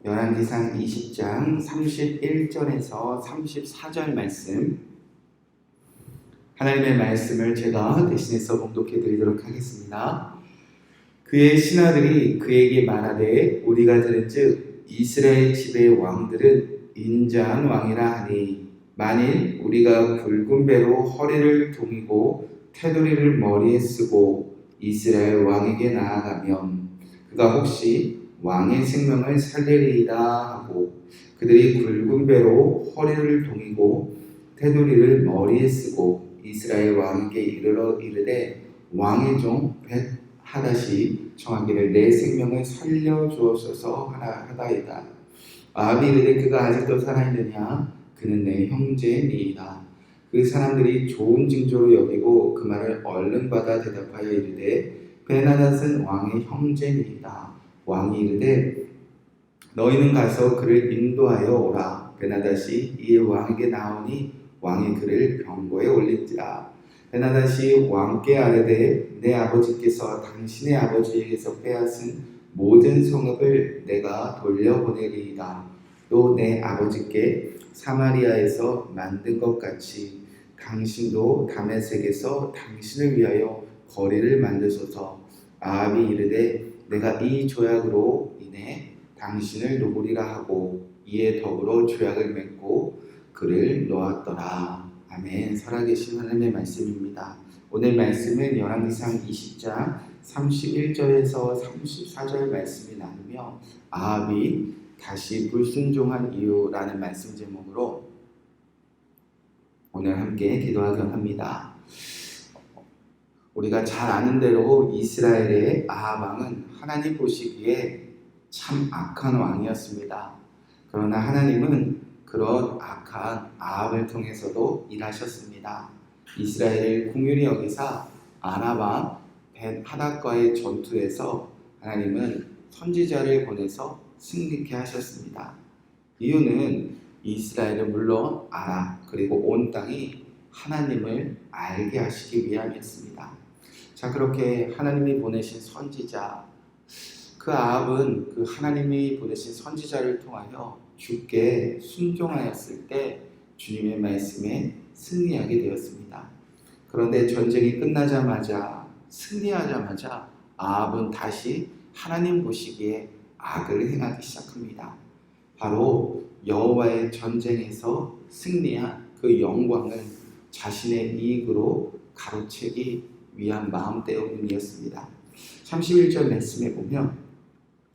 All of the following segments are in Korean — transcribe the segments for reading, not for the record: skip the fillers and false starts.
열왕기상 20장 31절에서 34절 말씀, 하나님의 말씀을 제가 대신해서 봉독해 드리도록 하겠습니다. 그의 신하들이 그에게 말하되 우리가 들은즉 이스라엘 집의 왕들은 인자한 왕이라 하니 만일 우리가 굵은 배로 허리를 동이고 테두리를 머리에 쓰고 이스라엘 왕에게 나아가면 그가 혹시 왕의 생명을 살리리이다 하고, 그들이 굵은 배로 허리를 동이고 테두리를 머리에 쓰고 이스라엘 왕에게 이르러 이르되 왕의 종 벳하닷이 청하기를 내 생명을 살려주옵소서 하다이다. 아합이 이르되 그가 아직도 살아있느냐? 그는 내 형제니이다. 그 사람들이 좋은 징조로 여기고 그 말을 얼른 받아 대답하여 이르되 벤하닷은 왕의 형제니이다. 왕이 이르되 너희는 가서 그를 인도하여 오라. 벤하닷이 이에 왕에게 나오니 왕이 그를 병거에 올린지라. 벤하닷이 왕께 아뢰되 내 아버지께서 당신의 아버지에게서 빼앗은 모든 성읍을 내가 돌려보내리이다. 또 내 아버지께 사마리아에서 만든 것 같이 당신도 다메섹에서 당신을 위하여 거리를 만드소서. 아합이 이르되 내가 이 조약으로 인해 당신을 누구리라 하고 이에 더불어 조약을 맺고 그를 놓았더라. 아멘. 살아계신 하나님의 말씀입니다. 오늘 말씀은 열왕기상 20장 31절에서 34절 말씀이 나누며 아합이 다시 불순종한 이유라는 말씀 제목으로 오늘 함께 기도하곤 합니다. 우리가 잘 아는 대로 이스라엘의 아합 왕은 하나님 보시기에 참 악한 왕이었습니다. 그러나 하나님은 그런 악한 아합을 통해서도 일하셨습니다. 이스라엘을 긍휼히 여기사 아람 왕 벤하닷과의 전투에서 하나님은 선지자를 보내서 승리케 하셨습니다. 이유는 이스라엘은 물론 아람 그리고 온 땅이 하나님을 알게 하시기 위함이었습니다. 자, 그렇게 하나님이 보내신 선지자, 그 아합은 그 하나님이 보내신 선지자를 통하여 주께 순종하였을 때 주님의 말씀에 승리하게 되었습니다. 그런데 전쟁이 끝나자마자 승리하자마자 아합은 다시 하나님 보시기에 악을 행하기 시작합니다. 바로 여호와의 전쟁에서 승리한 그 영광을 자신의 이익으로 가로채기 위한 마음 때문이었습니다. 31절 말씀에 보면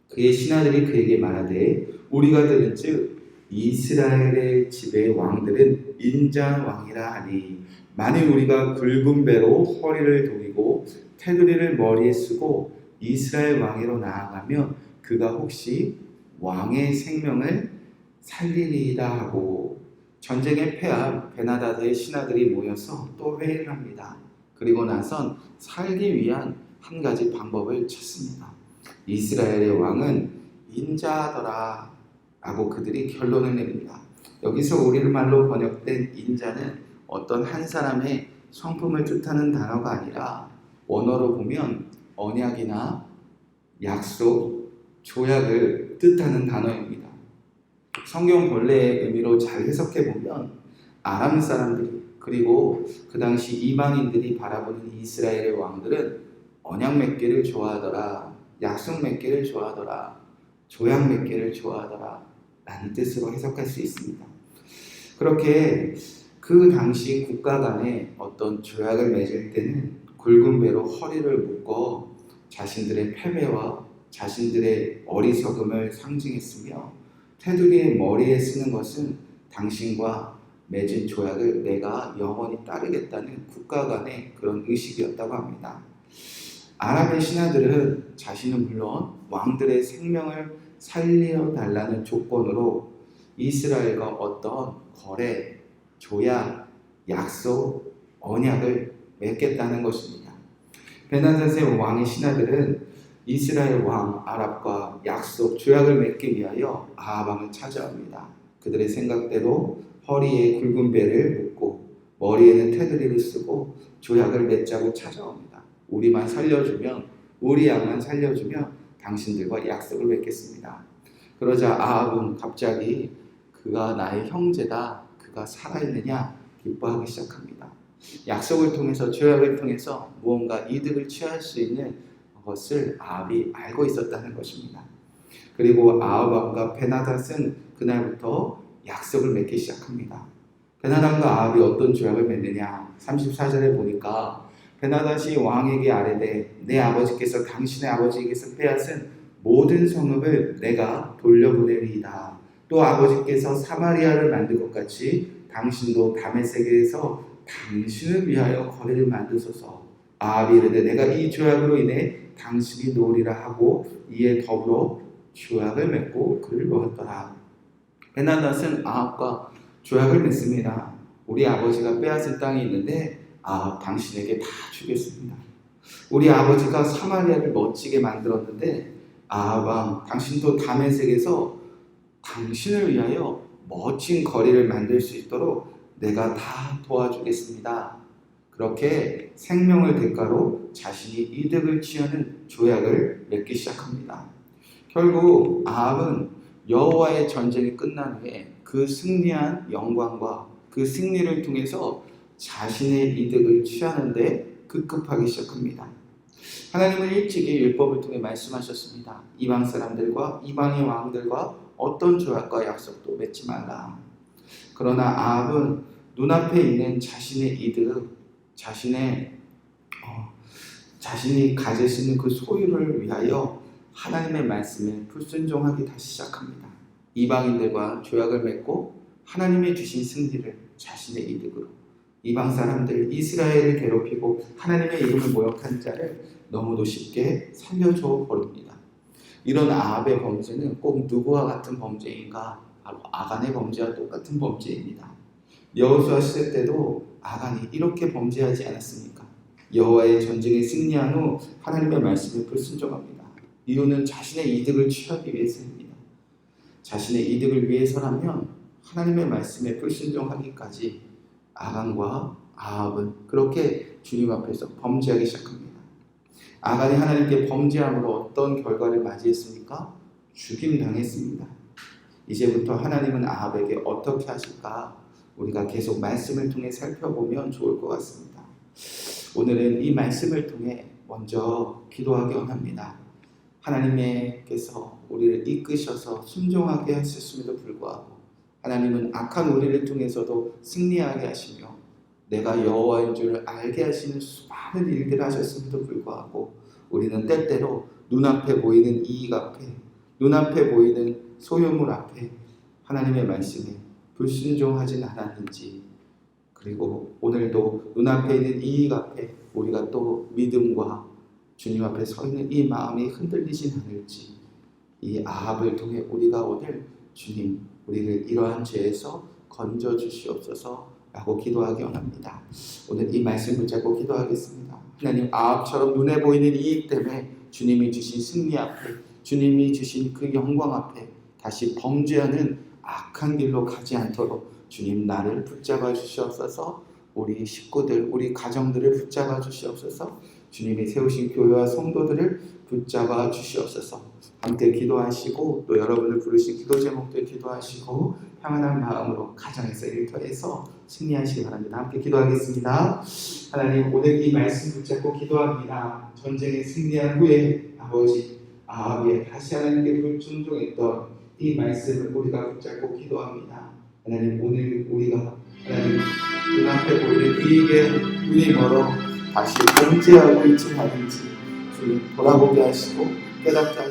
그의 신하들이 그에게 말하되 우리가 들은즉 이스라엘의 집의 왕들은 인자한 왕이라 하니 만일 우리가 굵은 배로 허리를 동이고 테두리를 머리에 쓰고 이스라엘 왕으로 나아가면 그가 혹시 왕의 생명을 살리리이다 하고, 전쟁에 패한 벤하닷의 신하들이 모여서 또 회의를 합니다. 그리고 나선 살기 위한 한 가지 방법을 찾습니다. 이스라엘의 왕은 인자하더라 라고 그들이 결론을 냅니다. 여기서 우리말로 번역된 인자는 어떤 한 사람의 성품을 뜻하는 단어가 아니라 원어로 보면 언약이나 약속, 조약을 뜻하는 단어입니다. 성경 본래의 의미로 잘 해석해 보면 아람 사람들이 그리고 그 당시 이방인들이 바라보는 이스라엘의 왕들은 언약 맺기를 좋아하더라, 약속 맺기를 좋아하더라, 조약 맺기를 좋아하더라 라는 뜻으로 해석할 수 있습니다. 그렇게 그 당시 국가 간에 어떤 조약을 맺을 때는 굵은 배로 허리를 묶어 자신들의 패배와 자신들의 어리석음을 상징했으며, 테두리의 머리에 쓰는 것은 당신과 맺은 조약을 내가 영원히 따르겠다는 국가 간의 그런 의식이었다고 합니다. 아랍의 신하들은 자신은 물론 왕들의 생명을 살려달라는 조건으로 이스라엘과 어떤 거래, 조약, 약속, 언약을 맺겠다는 것입니다. 벤하닷의 왕의 신하들은 이스라엘 왕 아랍과 약속, 조약을 맺기 위하여 아합 왕을 찾아옵니다. 그들의 생각대로 허리에 굵은 배를 묶고 머리에는 테두리를 쓰고 조약을 맺자고 찾아옵니다. 우리만 살려주면, 우리 양만 살려주면 당신들과 약속을 맺겠습니다. 그러자 아합은 갑자기 그가 나의 형제다, 그가 살아있느냐 기뻐하기 시작합니다. 약속을 통해서, 조약을 통해서 무언가 이득을 취할 수 있는 것을 아합이 알고 있었다는 것입니다. 그리고 아합 왕과 베나닷은 그날부터 약속을 맺기 시작합니다. 베나닷과 아합이 어떤 조약을 맺느냐, 34절에 보니까 베나닷이 왕에게 아뢰되 내 아버지께서 당신의 아버지에게서 빼앗은 모든 성읍을 내가 돌려보내리이다. 또 아버지께서 사마리아를 만든 것 같이 당신도 다메섹에서 당신을 위하여 거리를 만드소서. 아합이 이르되 내가 이 조약으로 인해 당신이 놓으리라 하고 이에 더불어 조약을 맺고 그를 놓았더라. 베나닷은 아합과 조약을 맺습니다. 우리 아버지가 빼앗은 땅이 있는데 아합 당신에게 다 주겠습니다. 우리 아버지가 사마리아를 멋지게 만들었는데 아합 왕 당신도 다메섹에서 당신을 위하여 멋진 거리를 만들 수 있도록 내가 다 도와주겠습니다. 그렇게 생명을 대가로 자신이 이득을 취하는 조약을 맺기 시작합니다. 결국 아합은 여호와의 전쟁이 끝난 후에 그 승리한 영광과 그 승리를 통해서 자신의 이득을 취하는데 급급하기 시작합니다. 하나님은 일찍이 율법을 통해 말씀하셨습니다. 이방 사람들과 이방의 왕들과 어떤 조약과 약속도 맺지 말라. 그러나 아합은 눈앞에 있는 자신의 이득, 자신이 가질 수 있는 그 소유를 위하여 하나님의 말씀에 불순종하기 다시 시작합니다. 이방인들과 조약을 맺고 하나님이 주신 승리를 자신의 이득으로, 이방 사람들 이스라엘을 괴롭히고 하나님의 이름을 모욕한 자를 너무도 쉽게 살려줘 버립니다. 이런 아합의 범죄는 꼭 누구와 같은 범죄인가? 바로 아간의 범죄와 똑같은 범죄입니다. 여호수아 시대 때도 아간이 이렇게 범죄하지 않았습니까? 여호와의 전쟁에 승리한 후 하나님의 말씀에 불순종합니다. 이유는 자신의 이득을 취하기 위해서입니다. 자신의 이득을 위해서라면 하나님의 말씀에 불순종하기까지 아간과 아합은 그렇게 주님 앞에서 범죄하기 시작합니다. 아간이 하나님께 범죄함으로 어떤 결과를 맞이했습니까? 죽임당했습니다. 이제부터 하나님은 아합에게 어떻게 하실까? 우리가 계속 말씀을 통해 살펴보면 좋을 것 같습니다. 오늘은 이 말씀을 통해 먼저 기도하기 원합니다. 하나님께서 우리를 이끄셔서 순종하게 하셨음에도 불구하고 하나님은 악한 우리를 통해서도 승리하게 하시며 내가 여호와인 줄 알게 하시는 수많은 일들을 하셨음에도 불구하고 우리는 때때로 눈앞에 보이는 이익 앞에, 눈앞에 보이는 소유물 앞에 하나님의 말씀에 불순종하진 않았는지, 그리고 오늘도 눈앞에 있는 이익 앞에 우리가 또 믿음과 주님 앞에 서 있는 이 마음이 흔들리진 않을지, 이 아합을 통해 우리가 오늘 주님 우리를 이러한 죄에서 건져 주시옵소서 라고 기도하기 원합니다. 오늘 이 말씀 붙잡고 기도하겠습니다. 하나님, 아합처럼 눈에 보이는 이익 때문에 주님이 주신 승리 앞에, 주님이 주신 그 영광 앞에 다시 범죄하는 악한 길로 가지 않도록 주님 나를 붙잡아 주시옵소서. 우리 식구들, 우리 가정들을 붙잡아 주시옵소서. 주님이 세우신 교회와 성도들을 붙잡아 주시옵소서. 함께 기도하시고 또 여러분을 부르신 기도 제목들 기도하시고 평안한 마음으로 가정에서 일터에서 승리하시기 바랍니다. 함께 기도하겠습니다. 하나님, 오늘 이 말씀 붙잡고 기도합니다. 전쟁에 승리한 후에 아버지 아합이 다시 하나님께 불순종했던 이 말씀을 우리가 붙잡고 기도합니다. 하나님, 오늘 우리가 하나님 눈앞에 보이는 이익에 눈이 멀어 다시 범죄하고 있지 않은지 주님 돌아보게 하시고 깨닫게 하여